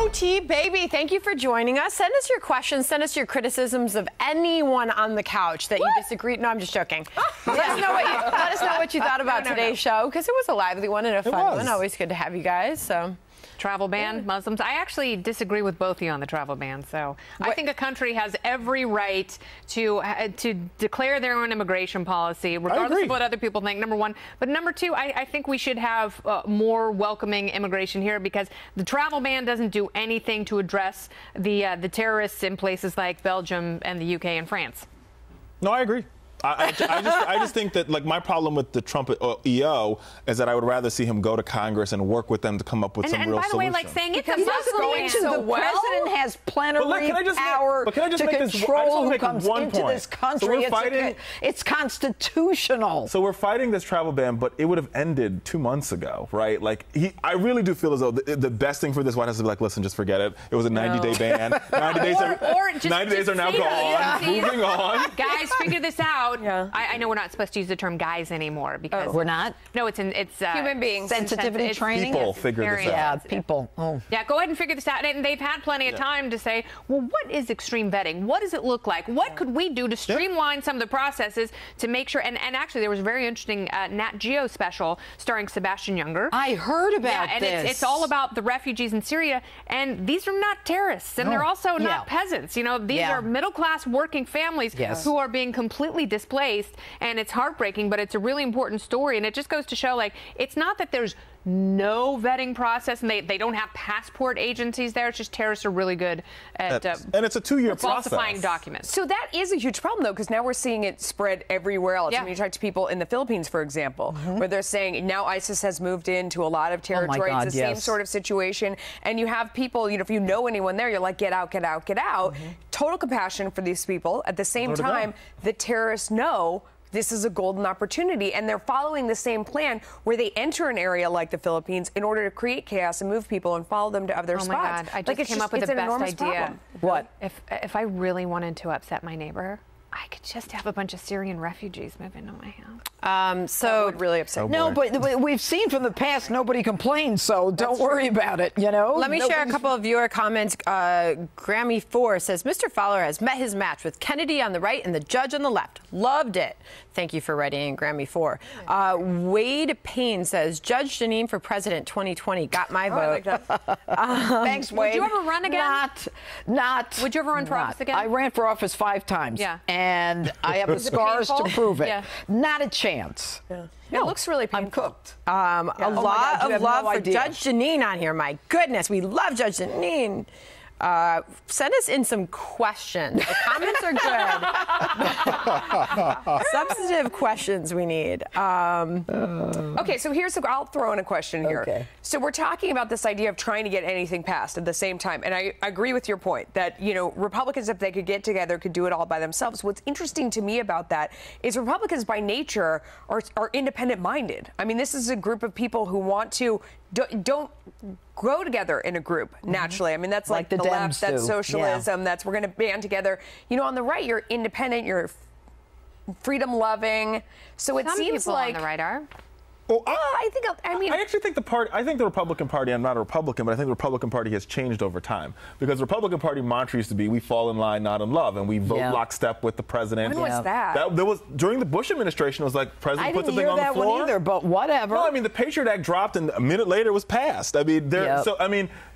OT baby, thank you for joining us. Send us your questions, send us your criticisms of anyone on the couch that you disagree. No, I'm just joking. Let us know what you thought about today's show, because it was a lively one and a fun one. Always good to have you guys. So. Travel ban, Muslims. I actually disagree with both of you on the travel ban. So I think a country has every right to declare their own immigration policy, regardless of what other people think, number one. But number two, I think we should have more welcoming immigration here, because the travel ban doesn't do anything to address the terrorists in places like Belgium and the UK and France. No, I agree. I just think that, like, my problem with the Trump EO is that I would rather see him go to Congress and work with them to come up with some real solution. And by the way, like saying it's a going so the president has plenary power to control who comes into this country. It's constitutional. So we're fighting this travel ban, but it would have ended 2 months ago, right? Like, I really do feel as though the best thing for this White House is to be like, listen, just forget it. It was a 90-day ban. 90 days are now gone. Moving on. Guys, figure this out. Yeah. I know we're not supposed to use the term guys anymore, because we're not. No, it's human beings. Sensitivity training. People figure this out. Yeah, people. Oh. Yeah, go ahead and figure this out. And they've had plenty of time to say, well, what is extreme vetting? What does it look like? What could we do to streamline some of the processes to make sure? And actually, there was a very interesting Nat Geo special starring Sebastian Junger. I heard about this. And it's all about the refugees in Syria, and these are not terrorists, and they're also not peasants. You know, these are middle-class working families who are being completely displaced, and it's heartbreaking, but it's a really important story. And it just goes to show, like, it's not that there's no vetting process and they don't have passport agencies there. It's just terrorists are really good at and it's a 2-year falsifying process. documents. So that is a huge problem, though, because now we're seeing it spread everywhere else. I mean, you talk to people in the Philippines, for example, where they're saying now ISIS has moved into a lot of territory. It's the same sort of situation. And you have people, you know, if you know anyone there, you're like, get out, get out, get out. Total compassion for these people. At the same time, the terrorists know this is a golden opportunity, and they're following the same plan where they enter an area like the Philippines in order to create chaos and move people and follow them to other spots. Oh my God, I just came up with the best idea. Problem. What? If I really wanted to upset my neighbor, I could just have a bunch of Syrian refugees move into my house. So that would really upset. No, but we've seen from the past nobody complains, so don't worry about it. You know. Let me share a couple of viewer comments. Grammy4 says Mr. Fowler has met his match with Kennedy on the right and the judge on the left. Loved it. Thank you for writing in, Grammy4. Wade Payne says Judge Jeanine for President 2020 got my vote. I like that. Thanks, Wade. Would you ever run again? Not. Would you ever run for office again? I ran for office 5 times. Yeah. And I have the scars to prove it. Yeah. Not a chance. Yeah. No, it looks really painful. I'm cooked. A lot of love for Judge Jeanine on here. My goodness, we love Judge Jeanine. Send us in some questions. The comments are good. Substantive questions we need. Okay, so I'll throw in a question here. Okay. So we're talking about this idea of trying to get anything passed at the same time. And I agree with your point that, you know, Republicans, if they could get together, could do it all by themselves. What's interesting to me about that is Republicans by nature are independent-minded. I mean, this is a group of people who want to don't grow together in a group naturally. I mean, that's like the left, that's socialism, that's we're going to band together. You know, on the right, you're independent, you're freedom loving. So it seems like on the right are. Well, I actually think the Republican Party, I'm not a Republican, but I think the Republican Party has changed over time. Because the Republican Party mantra used to be, we fall in line, not in love, and we vote lockstep with the president. When was that? There was, during the Bush administration, it was like, president puts the thing on the floor. I didn't hear that one either, but whatever. No, I mean, the Patriot Act dropped, and a minute later it was passed. I mean, that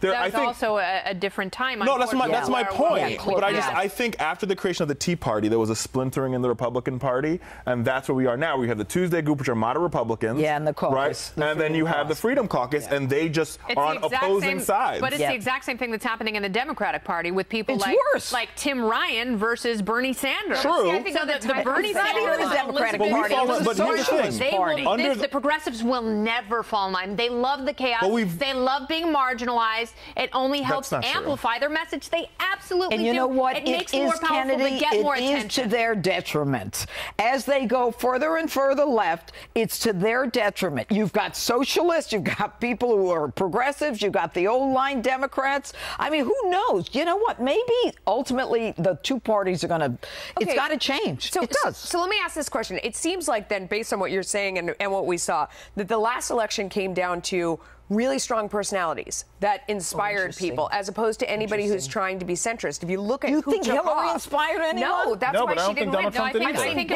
was also a different time. No, that's my point. But I think after the creation of the Tea Party, there was a splintering in the Republican Party, and that's where we are now. We have the Tuesday group, which are moderate Republicans. Yeah, and the caucus. Right? And then you have the Freedom Caucus, and they just are on opposing sides. But it's the exact same thing that's happening in the Democratic Party with people like Tim Ryan versus Bernie Sanders. True. I think so the Bernie Sanders the Democratic Party. But here's the thing. The progressives will never fall in line. They love the chaos. They love being marginalized. It only helps amplify their message. They absolutely do. And you know what? It makes them more powerful. They get more attention. It is to their detriment. As they go further and further left, it's to their detriment. You You've got socialists. You've got people who are progressives. You've got the old line Democrats. I mean, who knows? You know what? Maybe ultimately the two parties are going to, it's got to change. So, it does. So let me ask this question. It seems like then, based on what you're saying and what we saw, that the last election came down to really strong personalities that inspired people, as opposed to anybody who's trying to be centrist. If you look at who think Hillary inspired anyone? No, that's why she didn't win. I think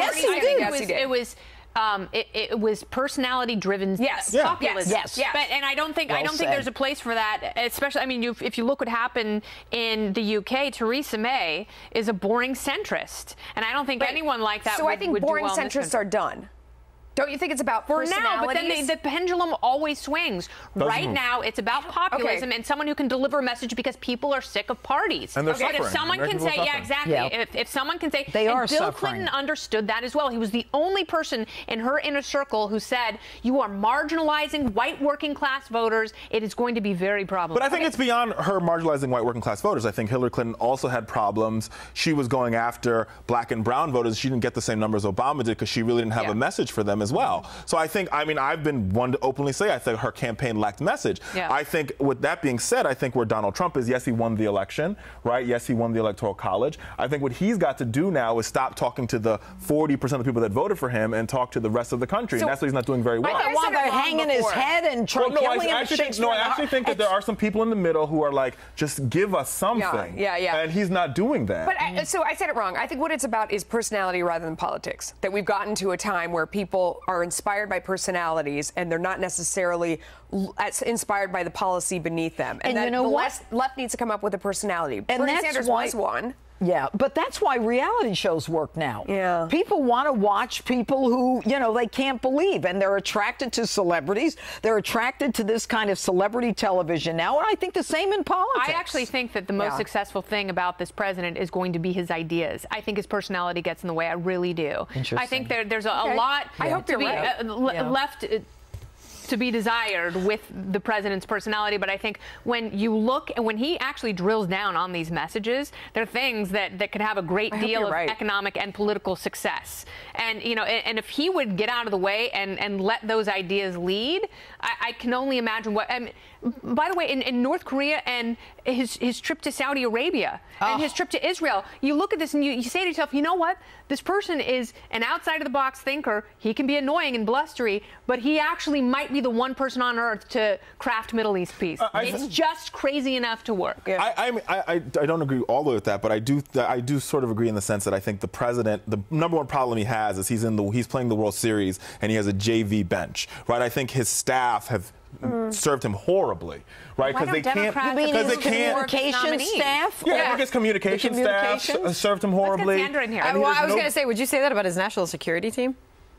it was personality-driven populism. Yes. And I don't think there's a place for that. Especially, I mean, if you look what happened in the UK, Theresa May is a boring centrist, and I don't think anyone like that. So I think boring centrists are done. Don't you think it's about personalities? For now, but then the pendulum always swings. Right now, it's about populism and someone who can deliver a message because people are sick of parties. And they're suffering. If someone can say, exactly. Yeah. If someone can say, Bill Clinton understood that as well. He was the only person in her inner circle who said, you are marginalizing white working class voters. It is going to be very problematic. But I think it's beyond her marginalizing white working class voters. I think Hillary Clinton also had problems. She was going after black and brown voters. She didn't get the same numbers Obama did because she really didn't have a message for them as well. So I think, I mean, I've been one to openly say I think her campaign lacked message. I think with that being said, I think where Donald Trump is, yes, he won the election, right? Yes, he won the Electoral College. I think what he's got to do now is stop talking to the 40% of the people that voted for him and talk to the rest of the country. And that's what he's not doing very well. While they're hanging his head and killing him. I actually think that there are some people in the middle who are like, just give us something. And he's not doing that. But so I said it wrong. I think what it's about is personality rather than politics. That we've gotten to a time where people are inspired by personalities and they're not necessarily inspired by the policy beneath them. And that the left needs to come up with a personality. And Bernie Sanders was one. Yeah, but that's why reality shows work now. Yeah. People want to watch people who, they can't believe, and they're attracted to celebrities. They're attracted to this kind of celebrity television now, and I think the same in politics. I actually think that the most successful thing about this president is going to be his ideas. I think his personality gets in the way. I really do. Interesting. I think there's a lot left to be desired with the president's personality, but I think when he actually drills down on these messages, there are things that could have a great deal of economic and political success. And and if he would get out of the way and let those ideas lead, I can only imagine what. By the way, in North Korea and his trip to Saudi Arabia and his trip to Israel, you look at this and you say to yourself, you know what? This person is an outside-of-the-box thinker. He can be annoying and blustery, but he actually might be the one person on earth to craft Middle East peace. It's just crazy enough to work. I don't agree all the way with that, but I do sort of agree in the sense that I think the president, the number one problem he has is he's playing the World Series and he has a JV bench, right? I think his staff have served him horribly, right? Because they can't. Communication staff? Yeah, I think his communication staff served him horribly. Sandra in here. I was going to say, would you say that about his national security team?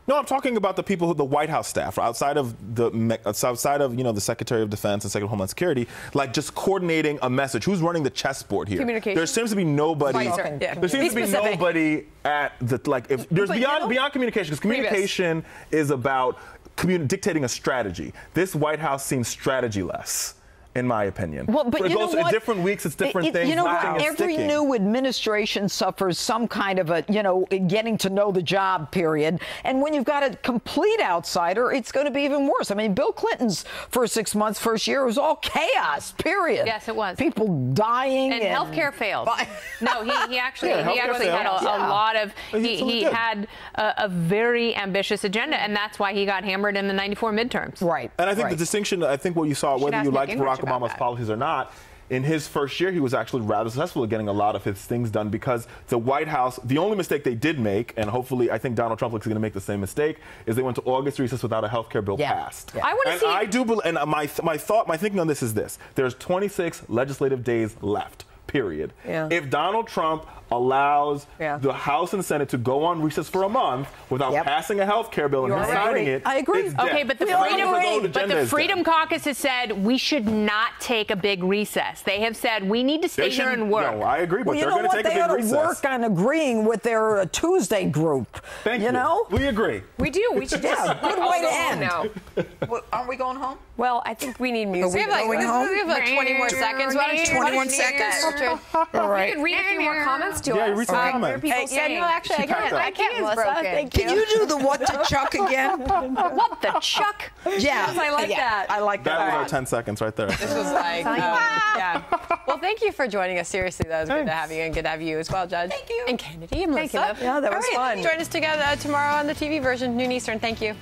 No, I'm talking about the people the White House staff, outside of the Secretary of Defense and Secretary of Homeland Security, like just coordinating a message. Who's running the chessboard here? Communication. There seems to be nobody. There seems to be nobody at the if there's beyond communication, because communication is about dictating a strategy. This White House seems strategy-less, in my opinion. Well, but it goes different weeks, it's different things. You know what? Every new administration suffers some kind of a, getting to know the job period. And when you've got a complete outsider, it's going to be even worse. I mean, Bill Clinton's first 6 months, first year was all chaos, period. Yes, it was. People dying. And healthcare failed. No, he actually had a lot of, he had a very ambitious agenda, and that's why he got hammered in the 94 midterms. Right. And I think the distinction, what you saw, whether you like Barack Obama's policies or not, in his first year, he was actually rather successful at getting a lot of his things done, because the White House, the only mistake they did make, and hopefully I think Donald Trump looks going to make the same mistake, is they went to August recess without a health care bill passed. Yeah. I want to see. I do believe, and my thinking on this is this: there's 26 legislative days left. Period. Yeah. If Donald Trump allows the House and Senate to go on recess for a month without passing a health care bill and signing it, I agree. It's okay, but the Freedom Caucus has said we should not take a big recess. They have said we need to stay here and work. No, I agree, but they're going to take a big recess. They ought to work on agreeing with their Tuesday group. Thank you. We agree. We do. We should just good way to end. Now. Aren't we going home? Well, I think we need music. We have like 20 more seconds. 21 seconds. Astrid. All right. You can read a few more comments to us. Yeah, read some comments. What are people saying? No, actually, I can't, Melissa. Thank you. Can you do the what to Chuck again? What the Chuck? Yeah. I like that. I like that. That was our 10 seconds right there. This was like, yeah. Well, thank you for joining us. Seriously, that was good to have you, and good to have you as well, Judge. Thank you. And Kennedy and Melissa. Thank you. Yeah, that was fun. Join us together tomorrow on the TV version, noon Eastern. Thank you.